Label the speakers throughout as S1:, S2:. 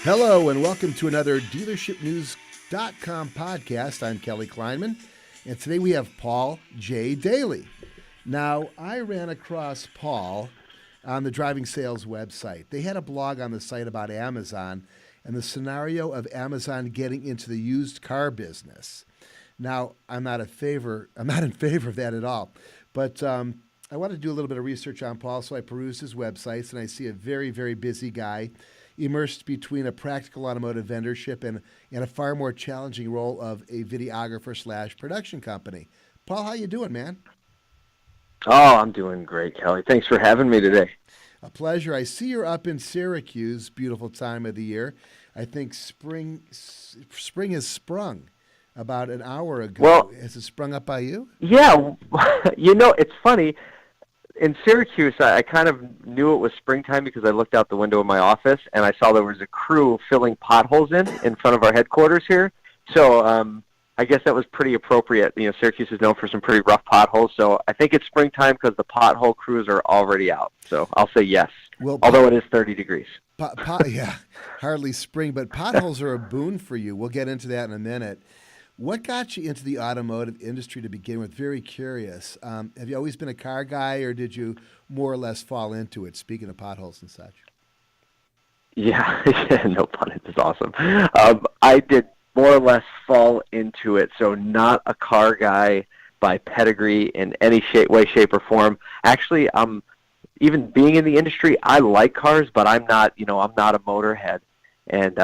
S1: Hello and welcome to another DealershipNews.com podcast. I'm Kelly Kleinman, and today we have Paul J. Daly. Now, I ran across Paul on the Driving Sales website. They had a blog on the site about Amazon and the scenario of Amazon getting into the used car business. Now, I'm not in favor of that at all, but I wanted to do a little bit of research on Paul, so I perused his websites, and I see a very, very busy guy immersed between a practical automotive vendorship and a far more challenging role of a videographer / production company. Paul, how you doing, man?
S2: Oh, I'm doing great, Kelly. Thanks for having me today.
S1: A pleasure. I see you're up in Syracuse, beautiful time of the year. I think spring has sprung about an hour ago.
S2: Well,
S1: has it sprung up by you?
S2: Yeah, it's funny. In Syracuse, I kind of knew it was springtime because I looked out the window of my office and I saw there was a crew filling potholes in front of our headquarters here. So I guess that was pretty appropriate. You know, Syracuse is known for some pretty rough potholes, so I think it's springtime because the pothole crews are already out. So I'll say yes, although it is 30 degrees.
S1: Yeah, hardly spring, but potholes are a boon for you. We'll get into that in a minute. What got you into the automotive industry to begin with? Very curious. Have you always been a car guy, or did you more or less fall into it, speaking of potholes and such?
S2: Yeah, no pun. It's awesome. I did more or less fall into it, so not a car guy by pedigree in any way, shape, or form. Actually, even being in the industry, I like cars, but I'm not a motorhead. And,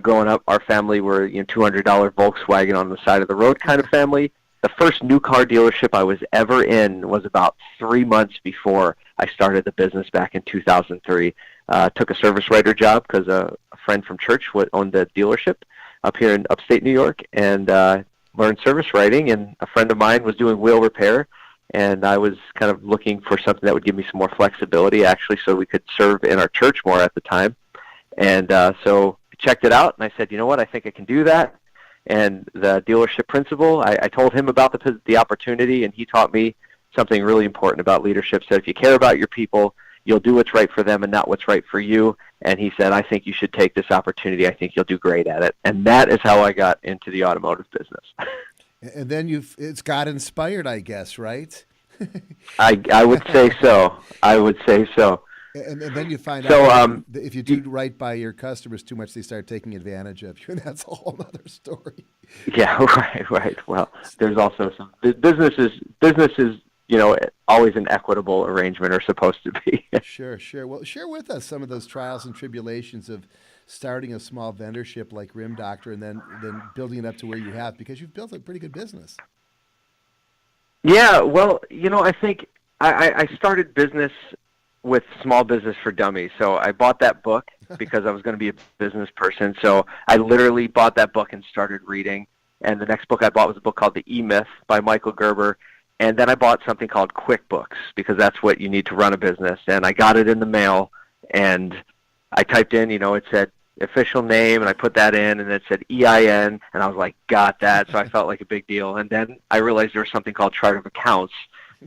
S2: growing up, our family were, $200 Volkswagen on the side of the road kind of family. The first new car dealership I was ever in was about 3 months before I started the business back in 2003. Took a service writer job because a friend from church owned the dealership up here in upstate New York, and learned service writing. And a friend of mine was doing wheel repair, and I was kind of looking for something that would give me some more flexibility, actually, so we could serve in our church more at the time. And so I checked it out, and I said, you know what, I think I can do that. And the dealership principal, I told him about the opportunity, and he taught me something really important about leadership. Said, if you care about your people, you'll do what's right for them and not what's right for you. And he said, I think you should take this opportunity. I think you'll do great at it. And that is how I got into the automotive business.
S1: And then it's got inspired, I guess, right?
S2: I would say so.
S1: And then you find out that if you do right by your customers too much, they start taking advantage of you, and that's a whole other story.
S2: Yeah, right. Well, there's also some businesses, always an equitable arrangement are supposed to be.
S1: Sure. Well, share with us some of those trials and tribulations of starting a small vendorship like RimDoc and then building it up to where you have, because you've built a pretty good business.
S2: Yeah, well, I think I started business with Small Business for Dummies. So I bought that book because I was going to be a business person. So I literally bought that book and started reading. And the next book I bought was a book called The E-Myth by Michael Gerber. And then I bought something called QuickBooks because that's what you need to run a business. And I got it in the mail, and I typed in, it said official name, and I put that in, and it said EIN, and I was like, got that. So I felt like a big deal. And then I realized there was something called chart of accounts.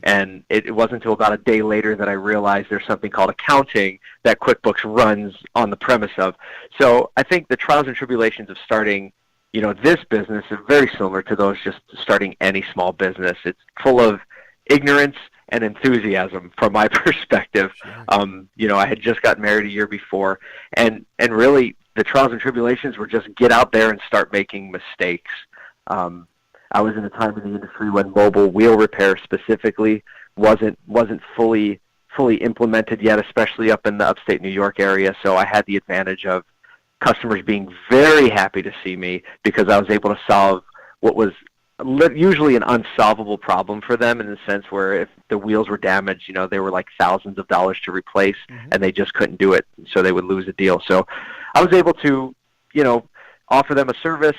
S2: And it wasn't until about a day later that I realized there's something called accounting that QuickBooks runs on the premise of. So I think the trials and tribulations of starting, this business are very similar to those just starting any small business. It's full of ignorance and enthusiasm from my perspective. Sure. I had just gotten married a year before, and really the trials and tribulations were just get out there and start making mistakes. I was in a time in the industry when mobile wheel repair specifically wasn't fully implemented yet, especially up in the upstate New York area. So I had the advantage of customers being very happy to see me because I was able to solve what was usually an unsolvable problem for them, in the sense where if the wheels were damaged, they were like thousands of dollars to replace, and they just couldn't do it, so they would lose a deal. So I was able to, offer them a service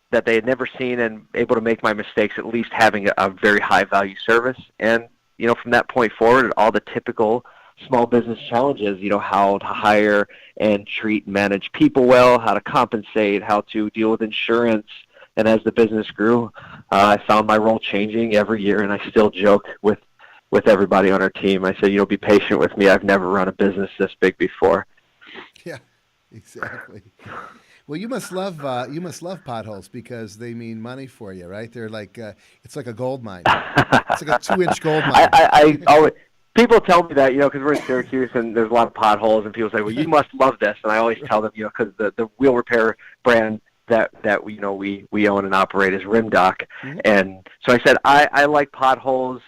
S2: that they had never seen, and able to make my mistakes at least having a very high value service. And from that point forward, all the typical small business challenges, how to hire and treat and manage people well, how to compensate, how to deal with insurance. And as the business grew, I found my role changing every year, and I still joke with everybody on our team. I said, be patient with me. I've never run a business this big before.
S1: Yeah. Exactly. Well, you must love potholes because they mean money for you, right? They're like it's like a gold mine. It's like a 2-inch gold mine.
S2: I always, people tell me that, because we're in Syracuse and there's a lot of potholes, and people say, well, you must love this. And I always tell them, because the wheel repair brand that we own and operate is RimDoc.
S1: Mhm.
S2: And so I said, I like potholes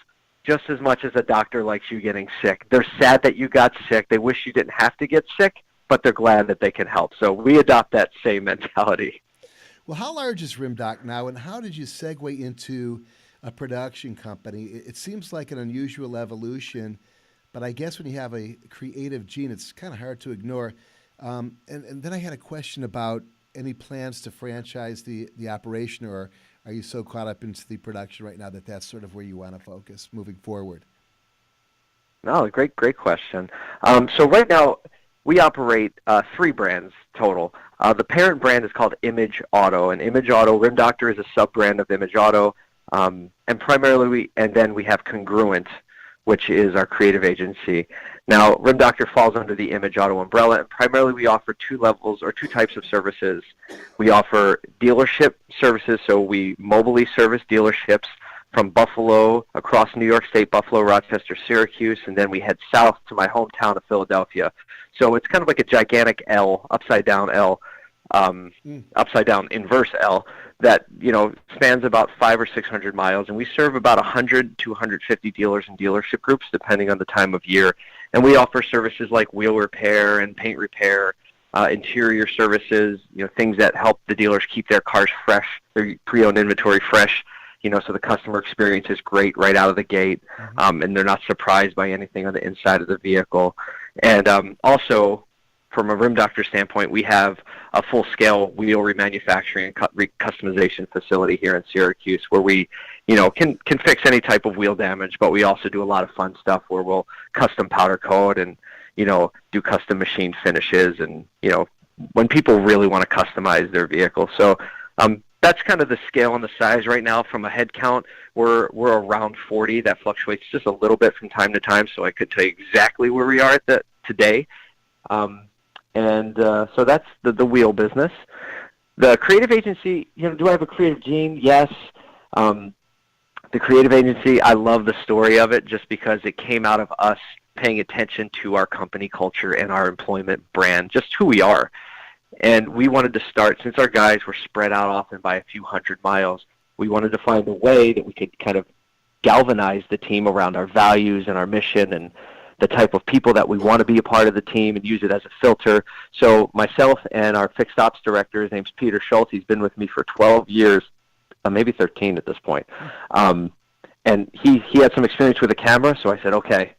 S2: just as much as a doctor likes you getting sick. They're sad that you got sick. They wish you didn't have to get sick, but they're glad that they can help. So we adopt that same mentality.
S1: Well, how large is RimDoc now, and how did you segue into a production company? It seems like an unusual evolution, but I guess when you have a creative gene, it's kind of hard to ignore. And then I had a question about any plans to franchise the operation, or are you so caught up into the production right now that that's sort of where you want to focus moving forward?
S2: No, great question. So right now, we operate three brands total. The parent brand is called Image Auto, and Image Auto, Rim Doctor is a sub-brand of Image Auto, and primarily then we have Congruent, which is our creative agency. Now, Rim Doctor falls under the Image Auto umbrella, and primarily we offer two levels or two types of services. We offer dealership services, so we mobily service dealerships from Buffalo, across New York State, Buffalo, Rochester, Syracuse, and then we head south to my hometown of Philadelphia. So it's kind of like a gigantic L, upside down L, upside down inverse L that spans about 500 or 600 miles, and we serve about 100 to 150 dealers and dealership groups depending on the time of year. And we offer services like wheel repair and paint repair, interior services, things that help the dealers keep their cars fresh, their pre-owned inventory fresh. So the customer experience is great right out of the gate, and they're not surprised by anything on the inside of the vehicle. And also, from a Rim Doctor standpoint, we have a full-scale wheel remanufacturing and customization facility here in Syracuse where we, can fix any type of wheel damage, but we also do a lot of fun stuff where we'll custom powder coat and, do custom machine finishes and, when people really want to customize their vehicle. So that's kind of the scale and the size right now. From a head count, we're around 40. That fluctuates just a little bit from time to time, so I could tell you exactly where we are today. So that's the wheel business. The creative agency, do I have a creative gene? Yes. The creative agency, I love the story of it just because it came out of us paying attention to our company culture and our employment brand, just who we are. And we wanted to start, since our guys were spread out often by a few hundred miles, we wanted to find a way that we could kind of galvanize the team around our values and our mission and the type of people that we want to be a part of the team and use it as a filter. So myself and our fixed ops director, his name's Peter Schultz, he's been with me for 12 years, maybe 13 at this point. And he had some experience with a camera, so I said, okay,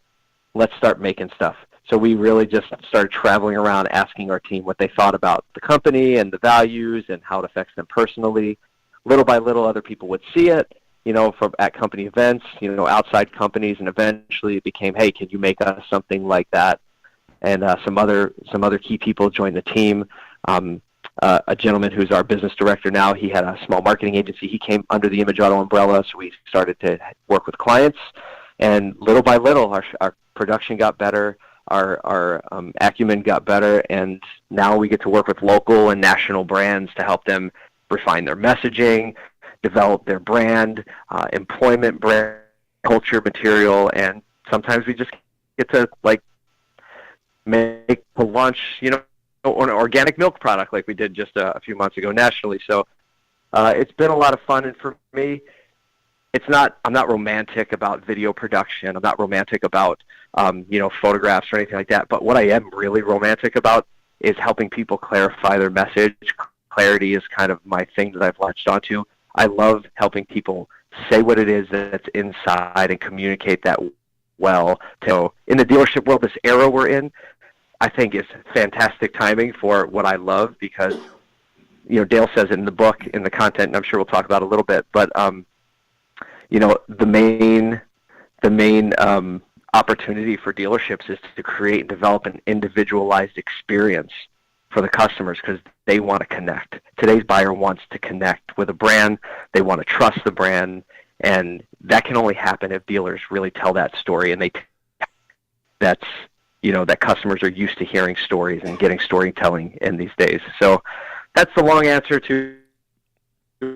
S2: let's start making stuff. So we really just started traveling around asking our team what they thought about the company and the values and how it affects them personally. Little by little, other people would see it, from at company events, outside companies, and eventually it became, hey, can you make us something like that? And some other key people joined the team. A gentleman who's our business director now, he had a small marketing agency. He came under the Image Auto umbrella, so we started to work with clients. And little by little, our production got better. Our acumen got better, and now we get to work with local and national brands to help them refine their messaging, develop their brand, employment brand, culture material, and sometimes we just get to make a launch, an organic milk product like we did just a few months ago nationally. So it's been a lot of fun, and for me, I'm not romantic about video production. I'm not romantic about, photographs or anything like that. But what I am really romantic about is helping people clarify their message. Clarity is kind of my thing that I've latched onto. I love helping people say what it is that's inside and communicate that well. So in the dealership world, this era we're in, I think is fantastic timing for what I love because, Dale says it in the book, in the content, and I'm sure we'll talk about it a little bit, but the main opportunity for dealerships is to create and develop an individualized experience for the customers because they want to connect. Today's buyer wants to connect with a brand. They want to trust the brand, and that can only happen if dealers really tell that story. And that's that customers are used to hearing stories and getting storytelling in these days. So that's the long answer to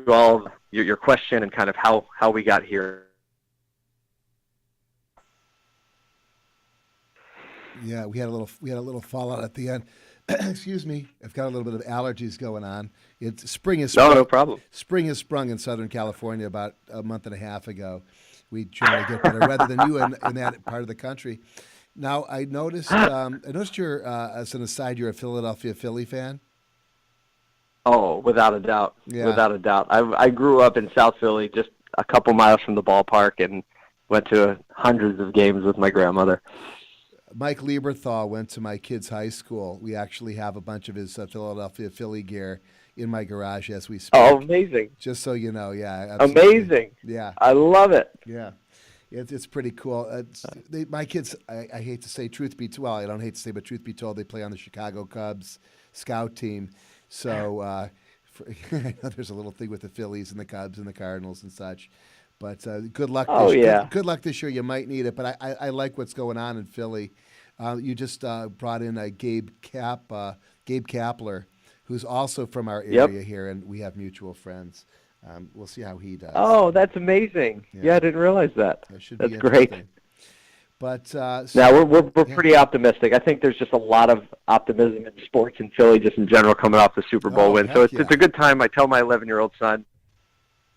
S2: all of your question and kind of how we got here.
S1: Yeah, we had a little fallout at the end. Excuse me, I've got a little bit of allergies going on. Spring is sprung.
S2: No problem.
S1: Spring is sprung in Southern California about a month and a half ago. We try to get better weather than you in that part of the country. Now, I noticed you're, as an aside, you're a Philadelphia Philly fan.
S2: Oh, without a doubt.
S1: Yeah.
S2: Without a doubt. I grew up in South Philly, just a couple miles from the ballpark, and went to hundreds of games with my grandmother.
S1: Mike Lieberthal went to my kid's high school. We actually have a bunch of his Philadelphia Philly gear in my garage as we speak.
S2: Oh, amazing.
S1: Just so you know, yeah. Absolutely.
S2: Amazing.
S1: Yeah.
S2: I love it.
S1: Yeah. It's pretty cool. My kids, I hate to say, I don't hate to say, but truth be told, they play on the Chicago Cubs scout team. So I know there's a little thing with the Phillies and the Cubs and the Cardinals and such. But good luck. Good luck this year. You might need it. But I like what's going on in Philly. You just brought in Gabe Kapler, who's also from our area here, and we have mutual friends. We'll see how he does.
S2: Oh, that's amazing. Yeah, I didn't realize that. That's great.
S1: But
S2: now we're pretty optimistic. I think there's just a lot of optimism in sports in Philly, just in general, coming off the Super Bowl win. So it's a good time. I tell my 11-year-old son,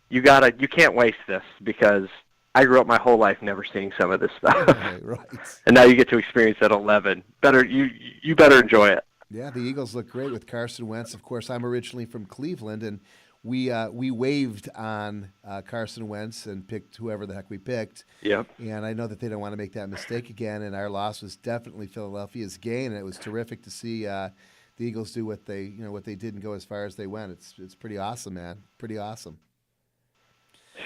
S2: you can't waste this, because I grew up my whole life never seeing some of this stuff.
S1: Right.
S2: And now you get to experience it at 11. You better enjoy it.
S1: Yeah, the Eagles look great with Carson Wentz. Of course, I'm originally from Cleveland, and we waived on Carson Wentz and picked whoever the heck we picked.
S2: Yep.
S1: And I know that they don't want to make that mistake again, and our loss was definitely Philadelphia's gain, and it was terrific to see the Eagles do what they did and go as far as they went. It's pretty awesome, man. Pretty awesome.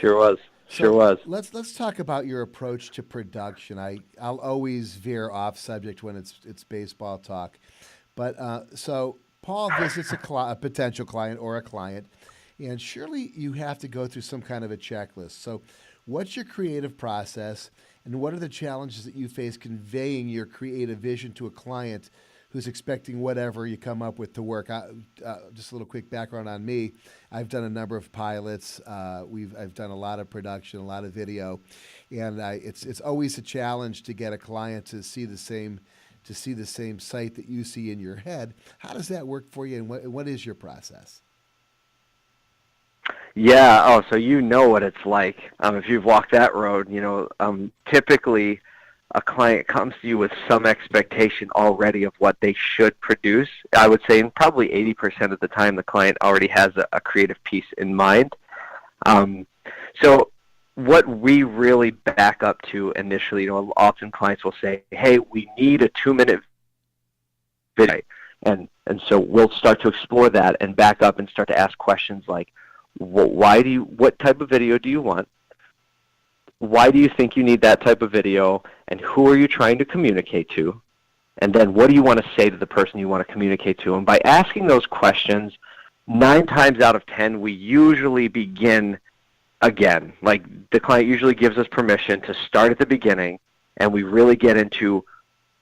S2: Sure was.
S1: Let's talk about your approach to production. I'll always veer off subject when it's baseball talk, but so Paul visits a potential client or a client, and surely you have to go through some kind of a checklist. So, what's your creative process, and what are the challenges that you face conveying your creative vision to a client who's expecting whatever you come up with to work? Just a little quick background on me. I've done a number of pilots. I've done a lot of production, a lot of video, and it's always a challenge to get a client to see the same sight that you see in your head. How does that work for you, and what is your process?
S2: Yeah. Oh, so you know what it's like. If you've walked that road, typically a client comes to you with some expectation already of what they should produce. I would say probably 80% of the time the client already has a creative piece in mind. So what we really back up to initially, often clients will say, hey, we need a 2-minute video. And so we'll start to explore that and back up and start to ask questions like, what type of video do you want? Why do you think you need that type of video, and who are you trying to communicate to? And then what do you want to say to the person you want to communicate to? And by asking those questions, 9 times out of 10, we usually begin again. Like, the client usually gives us permission to start at the beginning, and we really get into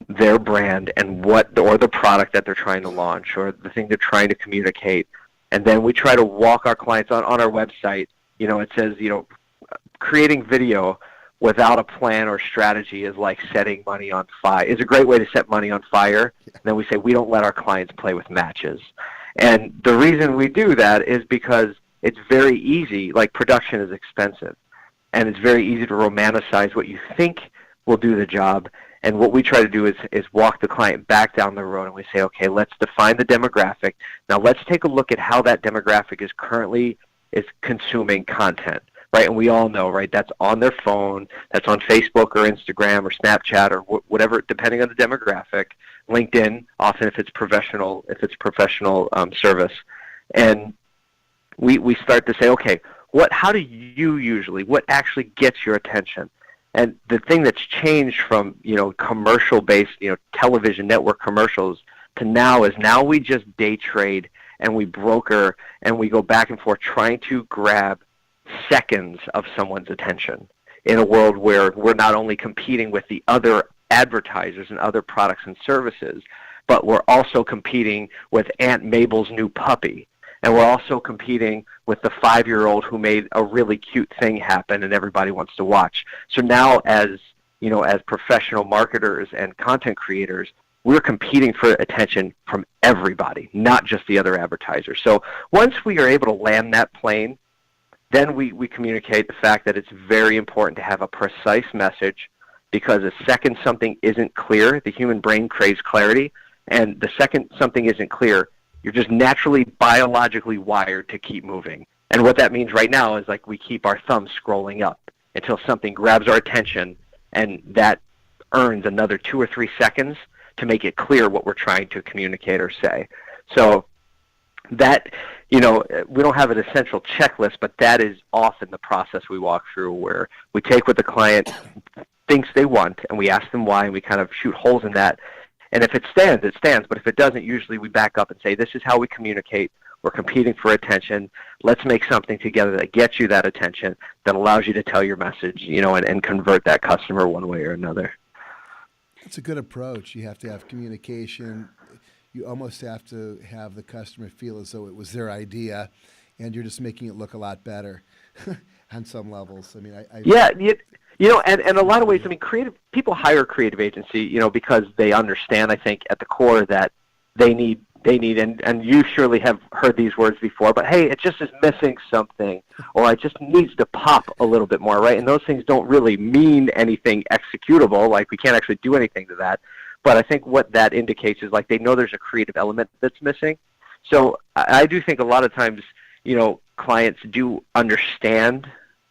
S2: their brand and the product that they're trying to launch or the thing they're trying to communicate. And then we try to walk our clients on our website. It says, creating video without a plan or strategy is like setting money on fire. It's a great way to set money on fire. And then we say we don't let our clients play with matches. And the reason we do that is because it's very easy. Like, production is expensive, and it's very easy to romanticize what you think will do the job. And what we try to do is walk the client back down the road, and we say, okay, let's define the demographic. Now let's take a look at how that demographic is currently consuming content. Right, and we all know, right, that's on their phone, that's on Facebook or Instagram or Snapchat or whatever, depending on the demographic. LinkedIn, often if it's professional service, and we start to say, okay, what actually gets your attention? And the thing that's changed from commercial-based television network commercials to now we just day trade and we broker and we go back and forth trying to grab seconds of someone's attention in a world where we're not only competing with the other advertisers and other products and services, but we're also competing with Aunt Mabel's new puppy. And we're also competing with the 5-year-old who made a really cute thing happen and everybody wants to watch. So now as professional marketers and content creators, we're competing for attention from everybody, not just the other advertisers. So once we are able to land that plane, then we communicate the fact that it's very important to have a precise message, because the second something isn't clear, the human brain craves clarity, and the second something isn't clear, you're just naturally biologically wired to keep moving. And what that means right now is like we keep our thumb scrolling up until something grabs our attention, and that earns another 2 or 3 seconds to make it clear what we're trying to communicate or say. So that, we don't have an essential checklist, but that is often the process we walk through, where we take what the client thinks they want and we ask them why, and we kind of shoot holes in that. And if it stands, it stands. But if it doesn't, usually we back up and say, this is how we communicate. We're competing for attention. Let's make something together that gets you that attention, that allows you to tell your message, and convert that customer one way or another.
S1: That's a good approach. You have to have communication. You almost have to have the customer feel as though it was their idea, and you're just making it look a lot better on some levels. I mean,
S2: and a lot of ways, creative people hire a creative agency, because they understand, I think, at the core that they need, and you surely have heard these words before, but hey, it just is missing something, or it just needs to pop a little bit more, right? And those things don't really mean anything executable, like we can't actually do anything to that. But I think what that indicates is like they know there's a creative element that's missing. So I do think a lot of times, clients do understand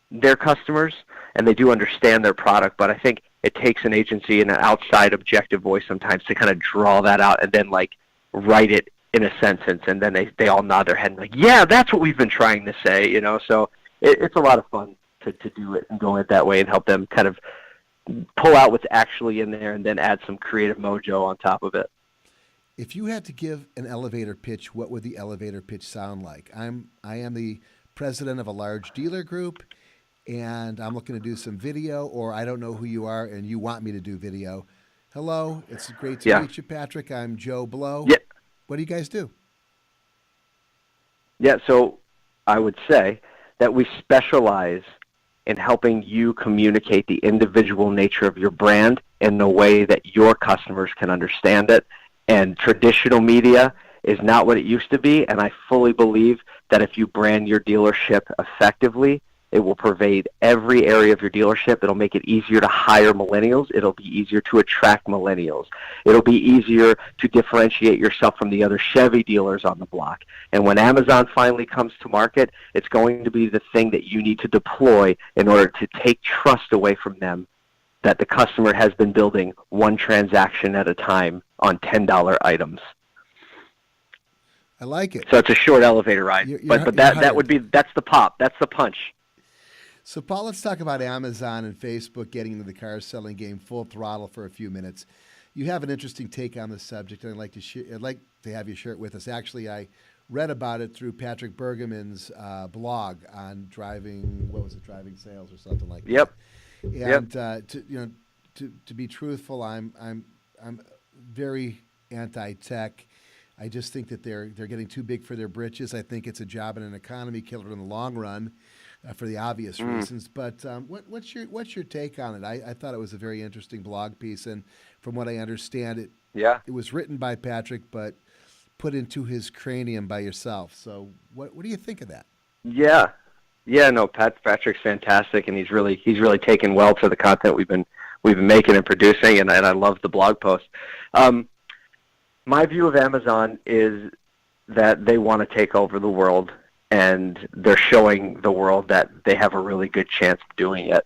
S2: their customers and they do understand their product, but I think it takes an agency and an outside objective voice sometimes to kind of draw that out and then like write it in a sentence, and then they all nod their head and like, yeah, that's what we've been trying to say, So it's a lot of fun to do it and go it that way and help them kind of pull out what's actually in there and then add some creative mojo on top of it.
S1: If you had to give an elevator pitch, what would the elevator pitch sound like? I am the president of a large dealer group, and I'm looking to do some video, or I don't know who you are and you want me to do video. Hello, it's great to meet you, Patrick. I'm Joe Blow.
S2: Yeah.
S1: What do you guys do?
S2: Yeah, so I would say that we specialize in helping you communicate the individual nature of your brand in a way that your customers can understand it. And traditional media is not what it used to be, and I fully believe that if you brand your dealership effectively, it will pervade every area of your dealership. It'll make it easier to hire millennials. It'll be easier to attract millennials. It'll be easier to differentiate yourself from the other Chevy dealers on the block. And when Amazon finally comes to market, it's going to be the thing that you need to deploy in order to take trust away from them that the customer has been building one transaction at a time on $10 items.
S1: I like it.
S2: So it's a short elevator ride. That's the pop. That's the punch.
S1: So, Paul, let's talk about Amazon and Facebook getting into the car selling game full throttle for a few minutes. You have an interesting take on the subject, and I'd like to have you share it with us. Actually, I read about it through Patrick Bergaman's blog on driving sales or something like that.
S2: Yep.
S1: And to be truthful, I'm very anti-tech. I just think that they're getting too big for their britches. I think it's a job and an economy killer in the long run. For the obvious reasons, but what's your take on it? I thought it was a very interesting blog piece, and from what I understand, it was written by Patrick, but put into his cranium by yourself. So what do you think of that?
S2: Yeah, no, Patrick's fantastic, and he's really taken well to the content we've been making and producing, and I love the blog post. My view of Amazon is that they want to take over the world. And they're showing the world that they have a really good chance of doing it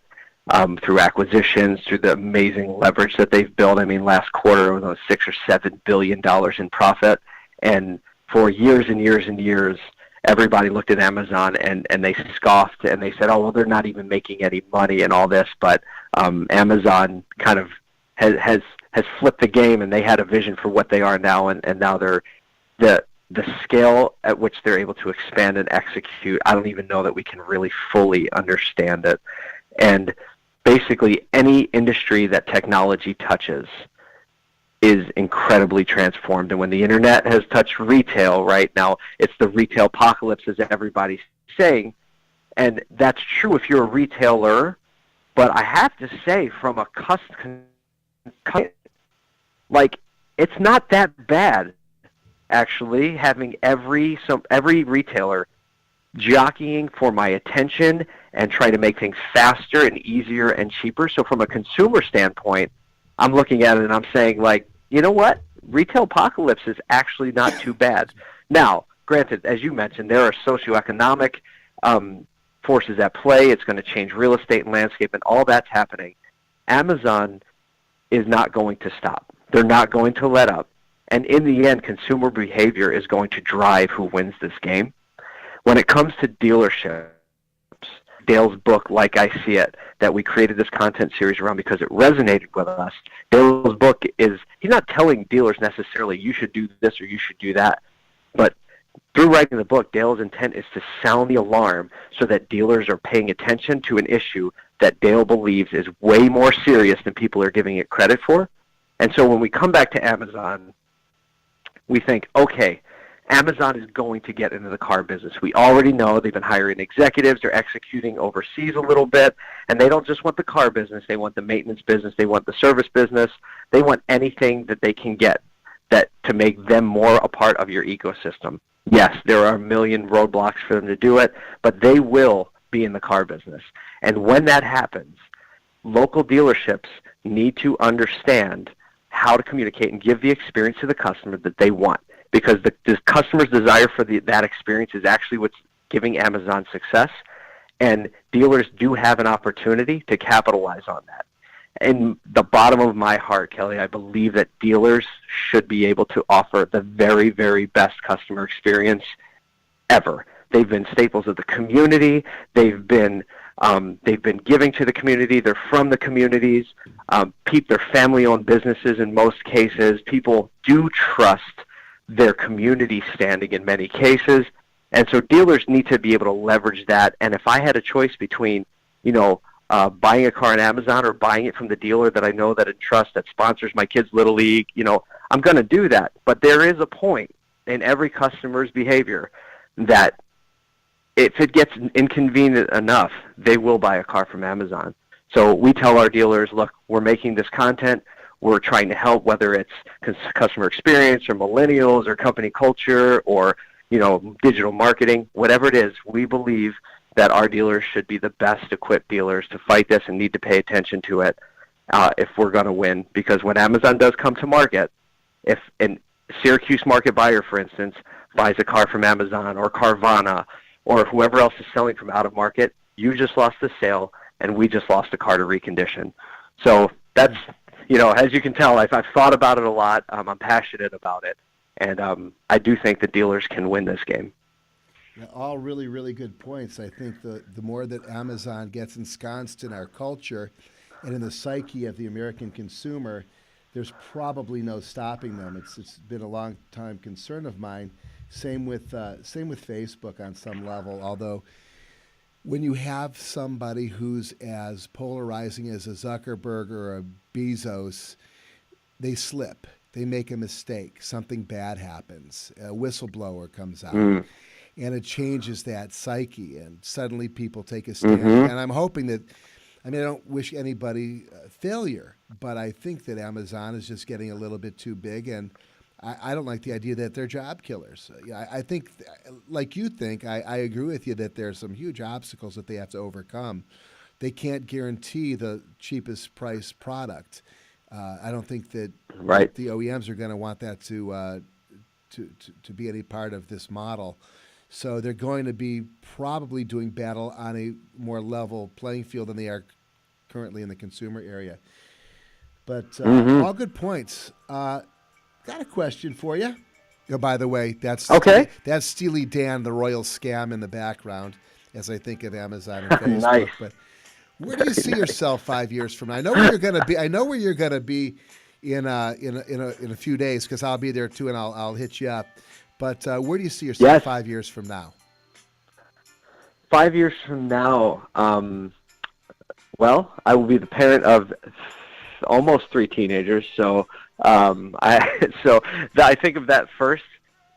S2: through acquisitions, through the amazing leverage that they've built. I mean, last quarter it was on $6 or $7 billion in profit, and for years and years and years, everybody looked at Amazon and they scoffed and they said, "Oh, well, they're not even making any money and all this." But Amazon kind of has flipped the game, and they had a vision for what they are now, and now they're the scale at which they're able to expand and execute, I don't even know that we can really fully understand it. And basically any industry that technology touches is incredibly transformed. And when the internet has touched retail right now, it's the retail apocalypse, as everybody's saying. And that's true if you're a retailer, but I have to say, from a like, it's not that bad, actually, having every retailer jockeying for my attention and trying to make things faster and easier and cheaper. So from a consumer standpoint, I'm looking at it and I'm saying, like, you know what? Retail apocalypse is actually not too bad. Now, granted, as you mentioned, there are socioeconomic forces at play. It's going to change real estate and landscape, and all that's happening. Amazon is not going to stop. They're not going to let up. And in the end, consumer behavior is going to drive who wins this game. When it comes to dealerships, Dale's book, Like I See It, that we created this content series around because it resonated with us. Dale's book is, he's not telling dealers necessarily you should do this or you should do that. But through writing the book, Dale's intent is to sound the alarm so that dealers are paying attention to an issue that Dale believes is way more serious than people are giving it credit for. And so when we come back to Amazon, we think, okay, Amazon is going to get into the car business. We already know they've been hiring executives. They're executing overseas a little bit. And they don't just want the car business. They want the maintenance business. They want the service business. They want anything that they can get that to make them more a part of your ecosystem. Yes, there are a million roadblocks for them to do it, but they will be in the car business. And when that happens, local dealerships need to understand how to communicate and give the experience to the customer that they want. Because the customer's desire for that experience is actually what's giving Amazon success, and dealers do have an opportunity to capitalize on that. In the bottom of my heart, Kelly, I believe that dealers should be able to offer the very, very best customer experience ever. They've been staples of the community. They've been giving to the community. They're from the communities. They're family-owned businesses in most cases. People do trust their community standing in many cases. And so dealers need to be able to leverage that. And if I had a choice between, buying a car on Amazon or buying it from the dealer that I know that I trust, that sponsors my kids' Little League, I'm going to do that. But there is a point in every customer's behavior that if it gets inconvenient enough, they will buy a car from Amazon. So we tell our dealers, look, we're making this content. We're trying to help, whether it's customer experience or millennials or company culture or, digital marketing, whatever it is. We believe that our dealers should be the best equipped dealers to fight this and need to pay attention to it if we're going to win. Because when Amazon does come to market, if a Syracuse market buyer, for instance, buys a car from Amazon or Carvana or whoever else is selling from out of market, you just lost the sale and we just lost a car to recondition. So that's, as you can tell, I've thought about it a lot. I'm passionate about it. And I do think the dealers can win this game.
S1: Yeah, all really, really good points. I think the more that Amazon gets ensconced in our culture and in the psyche of the American consumer, there's probably no stopping them. It's been a long time concern of mine. Same with Facebook on some level, although when you have somebody who's as polarizing as a Zuckerberg or a Bezos, they slip. They make a mistake. Something bad happens. A whistleblower comes out. And it changes that psyche, and suddenly people take a stand. And I'm hoping that, I don't wish anybody failure, but I think that Amazon is just getting a little bit too big, and I don't like the idea that they're job killers. I think, like you think, I agree with you that there's some huge obstacles that they have to overcome. They can't guarantee the cheapest price product. I don't think that the OEMs are going to want that to be any part of this model. So they're going to be probably doing battle on a more level playing field than they are currently in the consumer area. But all good points. Got a question for you. Oh, by the way, that's Steely Dan, the Royal Scam in the background, as I think of Amazon and Facebook.
S2: Nice.
S1: But where do you see yourself 5 years from now? I know where you're going to be. I know where you're going to be in a few days, because I'll be there too, and I'll hit you up. But where do you see yourself 5 years from now?
S2: 5 years from now, Well, I will be the parent of almost 3 teenagers. So I think of that first.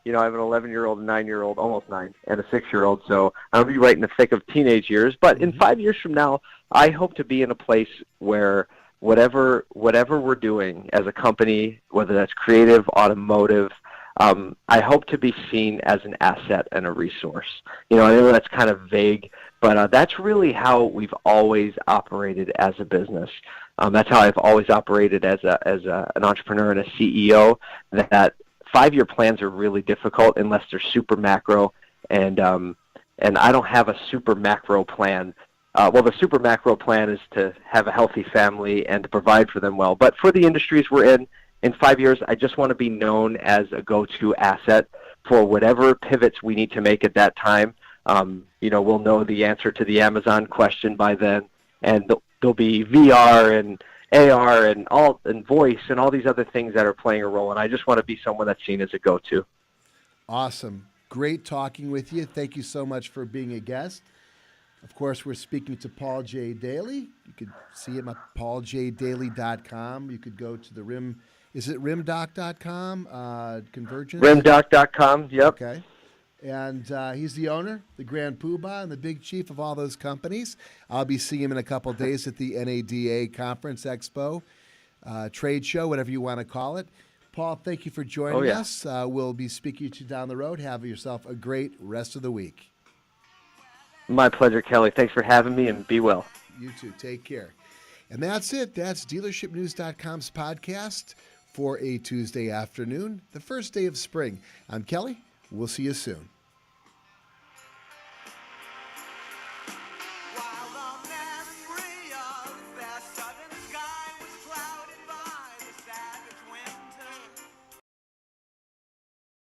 S2: I have an 11-year-old, a 9-year-old, almost 9, and a 6-year-old. So I'll be right in the thick of teenage years. But in 5 years from now, I hope to be in a place where whatever we're doing as a company, whether that's creative, automotive, I hope to be seen as an asset and a resource. I know that's kind of vague, but that's really how we've always operated as a business. That's how I've always operated as an entrepreneur and a CEO. That 5-year plans are really difficult unless they're super macro, and I don't have a super macro plan. Well, the super macro plan is to have a healthy family and to provide for them well. But for the industries we're in 5 years, I just want to be known as a go-to asset for whatever pivots we need to make at that time. We'll know the answer to the Amazon question by then, and there'll be VR and AR and voice and all these other things that are playing a role. And I just want to be someone that's seen as a go-to.
S1: Awesome. Great talking with you. Thank you so much for being a guest. Of course, we're speaking to Paul J. Daly. You could see him at pauljdaly.com. You could go to the is it RimDoc.com? Convergence?
S2: RimDoc.com, yep.
S1: Okay. And he's the owner, the grand poobah, and the big chief of all those companies. I'll be seeing him in a couple of days at the NADA Conference Expo, trade show, whatever you want to call it. Paul, thank you for joining us. We'll be speaking to you down the road. Have yourself a great rest of the week.
S2: My pleasure, Kelly. Thanks for having me, and be well.
S1: You too. Take care. And that's it. That's DealershipNews.com's podcast for a Tuesday afternoon, the first day of spring. I'm Kelly. We'll see you soon.